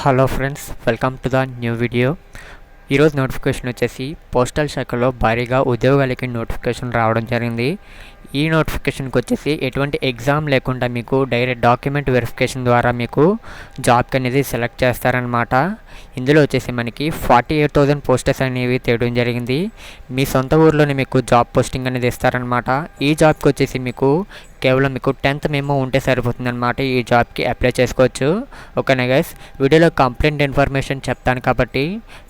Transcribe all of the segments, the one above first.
Hello friends, welcome to the new video. ఈరోజు notification వచ్చేసి postal శాఖలో భారీగా ఉద్యోగాలకి నోటిఫికేషన్ రావడం జరిగింది. ఈ నోటిఫికేషన్కి వచ్చేసి ఎటువంటి ఎగ్జామ్ లేకుండా మీకు డైరెక్ట్ డాక్యుమెంట్ వెరిఫికేషన్ ద్వారా మీకు జాబ్కి అనేది సెలెక్ట్ చేస్తారనమాట. ఇందులో వచ్చేసి మనకి 48,000 పోస్టర్స్ అనేవి తేయడం జరిగింది. మీ సొంత ఊర్లోనే మీకు జాబ్ పోస్టింగ్ అనేది ఇస్తారనమాట. ఈ జాబ్కి వచ్చేసి మీకు కేవలం మీకు 10th మెమో ఉంటే సరిపోతుందన్నమాట. ఈ జాబ్కి అప్లై చేసుకోవచ్చు. ఓకేనా గైస్, వీడియోలో కంప్లీట్ ఇన్ఫర్మేషన్ చెప్తాను కాబట్టి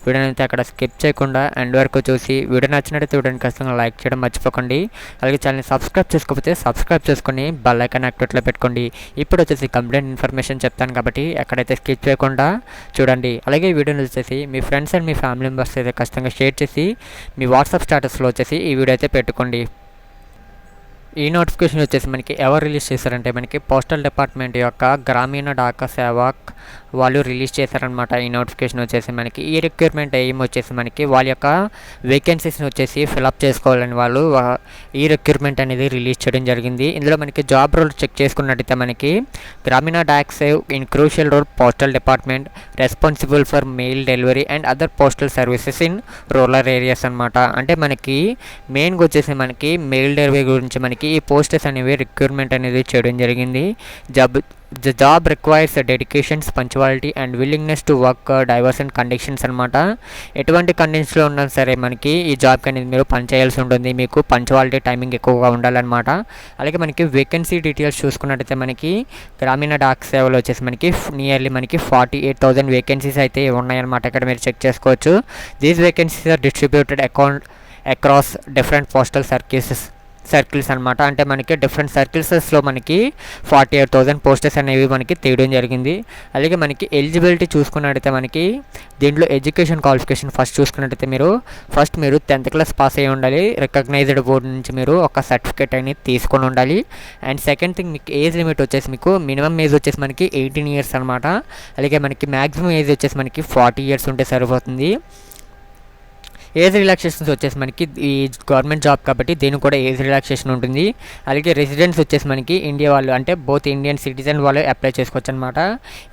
వీడియోని అయితే అక్కడ స్కిప్ చేయకుండా ఎండ్ వరకు చూసి వీడియో నచ్చినట్టు వీడియోని ఖచ్చితంగా లైక్ చేయడం మర్చిపోకండి. అలాగే ఛానల్ని సబ్స్క్రైబ్ చేసుకోకపోతే సబ్స్క్రైబ్ చేసుకొని బెల్ ఐకాన్ యాక్టివేట్లో పెట్టుకోండి. ఇప్పుడు వచ్చేసి కంప్లీట్ ఇన్ఫర్మేషన్ చెప్తాను కాబట్టి ఎక్కడైతే స్కిప్ చేయకుండా చూడండి. అలాగే వీడియోని వచ్చేసి మీ ఫ్రెండ్స్ అండ్ మీ ఫ్యామిలీ మెంబర్స్ అయితే ఖచ్చితంగా షేర్ చేసి మీ వాట్సాప్ స్టేటస్లో వచ్చేసి ఈ వీడియో అయితే పెట్టుకోండి. ఈ నోటిఫికేషన్ వచ్చేసి మనకి ఎవరు రిలీజ్ చేశారంటే మనకి పోస్టల్ డిపార్ట్మెంట్ యొక్క గ్రామీణ డాకా సేవక్ వాళ్ళు రిలీజ్ చేశారనమాట. ఈ నోటిఫికేషన్ వచ్చేసి మనకి ఈ రిక్రూట్మెంట్ ఎయిమ్ వచ్చేసి మనకి వాళ్ళ యొక్క వేకెన్సీస్ని వచ్చేసి ఫిలప్ చేసుకోవాలని వాళ్ళు ఈ రిక్రూట్మెంట్ అనేది రిలీజ్ చేయడం జరిగింది. ఇందులో మనకి జాబ్ రోల్ చెక్ చేసుకున్నట్టయితే మనకి Gramin Dak Sevak in crucial role postal department responsible for mail delivery and other postal services in rural areas అనమాట. అంటే మనకి మెయిన్గా వచ్చేసి మనకి మెయిల్ డెలివరీ గురించి మనకి ఈ పోస్టర్స్ అనేవి రిక్రూట్మెంట్ అనేది చేయడం జరిగింది. The job requires dedications, punctuality and willingness to work diverse and conditions అనమాట. ఎటువంటి కండిషన్స్లో ఉన్నా సరే మనకి ఈ జాబ్కి అనేది మీరు పని చేయాల్సి ఉంటుంది. మీకు పంచువాలిటీ టైమింగ్ ఎక్కువగా ఉండాలన్నమాట. అలాగే మనకి వేకెన్సీ డీటెయిల్స్ చూసుకున్నట్టయితే మనకి గ్రామీణ డాక్ సేవలో వచ్చేసి మనకి నియర్లీ మనకి 48,000 వేకెన్సీస్ అయితే ఉన్నాయన్నమాట. ఇక్కడ మీరు చెక్ చేసుకోవచ్చు. These vacancies are distributed across different postal circles అనమాట. అంటే మనకి డిఫరెంట్ సర్కిల్స్లో మనకి 48,000 పోస్టర్స్ అనేవి మనకి తీయడం జరిగింది. అలాగే మనకి ఎలిజిబిలిటీ చూసుకున్నట్టయితే మనకి దీంట్లో ఎడ్యుకేషన్ క్వాలిఫికేషన్ ఫస్ట్ చూసుకున్నట్టయితే మీరు 10th క్లాస్ పాస్ అయ్యి ఉండాలి. రికగ్నైజ్డ్ బోర్డు నుంచి మీరు ఒక సర్టిఫికేట్ అనేది తీసుకొని ఉండాలి. అండ్ సెకండ్ థింగ్ మీకు ఏజ్ లిమిట్ వచ్చేసి మీకు మినిమం ఏజ్ వచ్చేసి మనకి 18 years అనమాట. అలాగే మనకి మ్యాక్సిమం ఏజ్ వచ్చేసి మనకి 40 years ఉంటే సరిపోతుంది. ఏజ్ రిలాక్సేషన్స్ వచ్చేసి మనకి ఈ గవర్నమెంట్ జాబ్ కాబట్టి దీనికి కూడా ఏజ్ రిలాక్సేషన్ ఉంటుంది. అలాగే రెసిడెంట్స్ వచ్చేసి మనకి ఇండియా వాళ్ళు అంటే బోత్ ఇండియన్ సిటిజన్ వాళ్ళు అప్లై చేసుకోవచ్చు అనమాట.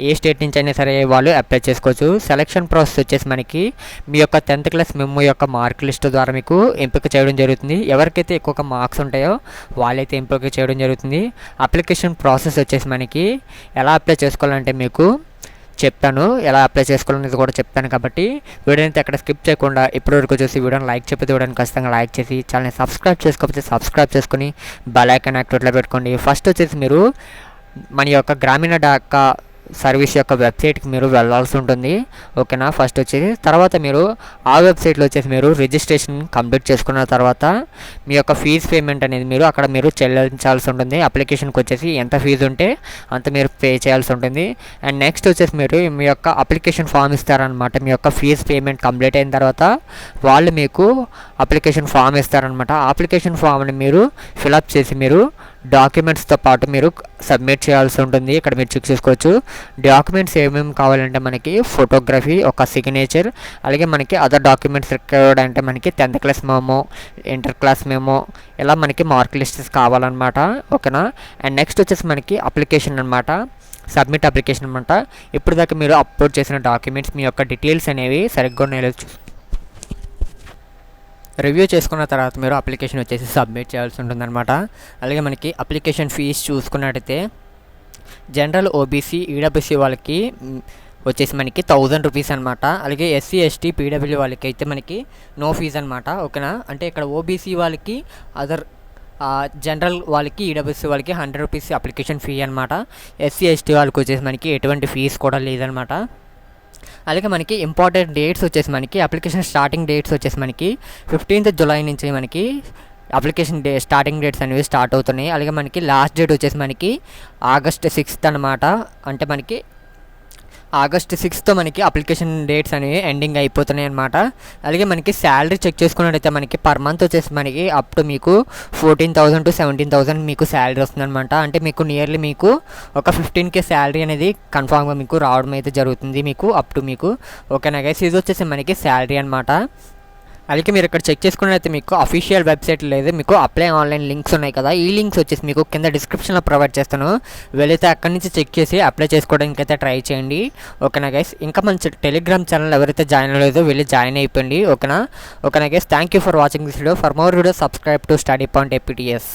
ఏ స్టేట్ నుంచి అయినా సరే వాళ్ళు అప్లై చేసుకోవచ్చు. సెలక్షన్ ప్రాసెస్ వచ్చేసి మనకి మీ యొక్క 10th క్లాస్ మెమో యొక్క మార్క్ లిస్ట్ ద్వారా మీకు ఎంపిక చేయడం జరుగుతుంది. ఎవరికైతే ఎక్కువ మార్క్స్ ఉంటాయో వాళ్ళైతే ఎంపిక చేయడం జరుగుతుంది. అప్లికేషన్ ప్రాసెస్ వచ్చేసి మనకి ఎలా అప్లై చేసుకోవాలంటే మీకు చెప్తాను, ఎలా అప్లై చేసుకోవాలనేది కూడా చెప్తాను కాబట్టి వీడియోని అయితే అక్కడ స్కిప్ చేయకుండా ఇప్పటివరకు చూసి వీడియోని లైక్ చెప్పితే వీడియోని ఖచ్చితంగా లైక్ చేసి ఛానల్ని సబ్స్క్రైబ్ చేసుకోకపోతే సబ్స్క్రైబ్ చేసుకుని బెల్ ఐకాన్ యాక్టివేట్లో పెట్టుకోండి. ఫస్ట్ వచ్చేసి మీరు మన యొక్క గ్రామీణ డాకా సర్వీస్ యొక్క వెబ్సైట్కి మీరు వెళ్ళాల్సి ఉంటుంది. ఓకేనా, ఫస్ట్ వచ్చేసి తర్వాత మీరు ఆ వెబ్సైట్లో వచ్చేసి మీరు రిజిస్ట్రేషన్ కంప్లీట్ చేసుకున్న తర్వాత మీ యొక్క ఫీజు పేమెంట్ అనేది మీరు అక్కడ మీరు చెల్లించాల్సి ఉంటుంది. అప్లికేషన్కి వచ్చేసి ఎంత ఫీజు ఉంటే అంత మీరు పే చేయాల్సి ఉంటుంది. అండ్ నెక్స్ట్ వచ్చేసి మీరు మీ యొక్క అప్లికేషన్ ఫామ్ ఇస్తారనమాట. మీ యొక్క ఫీజు పేమెంట్ కంప్లీట్ అయిన తర్వాత వాళ్ళు మీకు అప్లికేషన్ ఫామ్ ఇస్తారనమాట. అప్లికేషన్ ఫామ్ని మీరు ఫిలప్ చేసి మీరు డాక్యుమెంట్స్తో పాటు మీరు సబ్మిట్ చేయాల్సి ఉంటుంది. ఇక్కడ మీరు చెక్ చేసుకోవచ్చు. డాక్యుమెంట్స్ ఏమేమి కావాలంటే మనకి ఫోటోగ్రఫీ, ఒక సిగ్నేచర్, అలాగే మనకి అదర్ డాక్యుమెంట్స్ రిక్వైర్డ్ అంటే మనకి 10th class memo, inter class memo, ఇలా మనకి మార్క్ లిస్ట్స్ కావాలన్నమాట. ఓకేనా. అండ్ నెక్స్ట్ వచ్చేసి మనకి అప్లికేషన్ అనమాట, సబ్మిట్ అప్లికేషన్ అనమాట. ఇప్పుడు దాకా మీరు అప్లోడ్ చేసిన డాక్యుమెంట్స్ మీ యొక్క డీటెయిల్స్ అనేవి సరిగ్గా ఉన్నాయో రివ్యూ చేసుకున్న తర్వాత మీరు అప్లికేషన్ వచ్చేసి సబ్మిట్ చేయాల్సి ఉంటుందన్నమాట. అలాగే మనకి అప్లికేషన్ ఫీజు చూసుకున్నట్టయితే జనరల్ ఓబీసీ ఈడబ్ల్యూసీ వాళ్ళకి వచ్చేసి మనకి 1,000 రూపీస్ అనమాట. అలాగే ఎస్సీ ఎస్టీ పీడబ్ల్యూ వాళ్ళకి అయితే మనకి నో ఫీజు అనమాట. ఓకేనా. అంటే ఇక్కడ ఓబీసీ వాళ్ళకి అదర్ జనరల్ వాళ్ళకి ఈడబ్ల్యూసీ వాళ్ళకి 100 రూపీస్ అప్లికేషన్ ఫీ అనమాట. ఎస్సీ ఎస్టీ వాళ్ళకి వచ్చేసి మనకి ఎటువంటి ఫీజు కూడా లేదనమాట. అలాగే మనకి ఇంపార్టెంట్ డేట్స్ వచ్చేసి మనకి అప్లికేషన్ స్టార్టింగ్ డేట్స్ వచ్చేసి మనకి 15th జూలై నుంచి మనకి అప్లికేషన్ స్టార్టింగ్ డేట్స్ అనేవి స్టార్ట్ అవుతున్నాయి. అలాగే మనకి లాస్ట్ డేట్ వచ్చేసి మనకి August 6th అనమాట. అంటే మనకి August 6th మనకి అప్లికేషన్ డేట్స్ అనేవి ఎండింగ్ అయిపోతున్నాయి అనమాట. అలాగే మనకి శాలరీ చెక్ చేసుకున్నట్టయితే మనకి పర్ మంత్ వచ్చేసి మనకి అప్ టు మీకు 14,000 to 17,000 మీకు శాలరీ వస్తుందన్నమాట. అంటే మీకు నియర్లీ మీకు ఒక 15K శాలరీ అనేది కన్ఫామ్గా మీకు రావడం అయితే జరుగుతుంది మీకు అప్ టు మీకు. ఓకేనా గైస్, ఇది వచ్చేసి మనకి శాలరీ అనమాట. అలాగే మీరు ఇక్కడ చెక్ చేసుకున్నట్లయితే మీకు అఫీషియల్ వెబ్సైట్ లేదు, మీకు అప్లై ఆన్లైన్ లింక్స్ ఉన్నాయి కదా, ఈ లింక్స్ వచ్చేసి మీకు కింద డిస్క్రిప్షన్లో ప్రొవైడ్ చేస్తాను. వెళ్ళైతే అక్కడి నుంచి చెక్ చేసి అప్లై చేసుకోవడానికి అయితే ట్రై చేయండి. ఓకేనా గైస్, ఇంకా మన టెలిగ్రామ్ ఛానల్ ఎవరైతే జాయిన్ అవ్వలేదో వెళ్ళి జాయిన్ అయిపోండి. ఓకేనా guys, thank you for watching this video. For more video subscribe to study point APTS.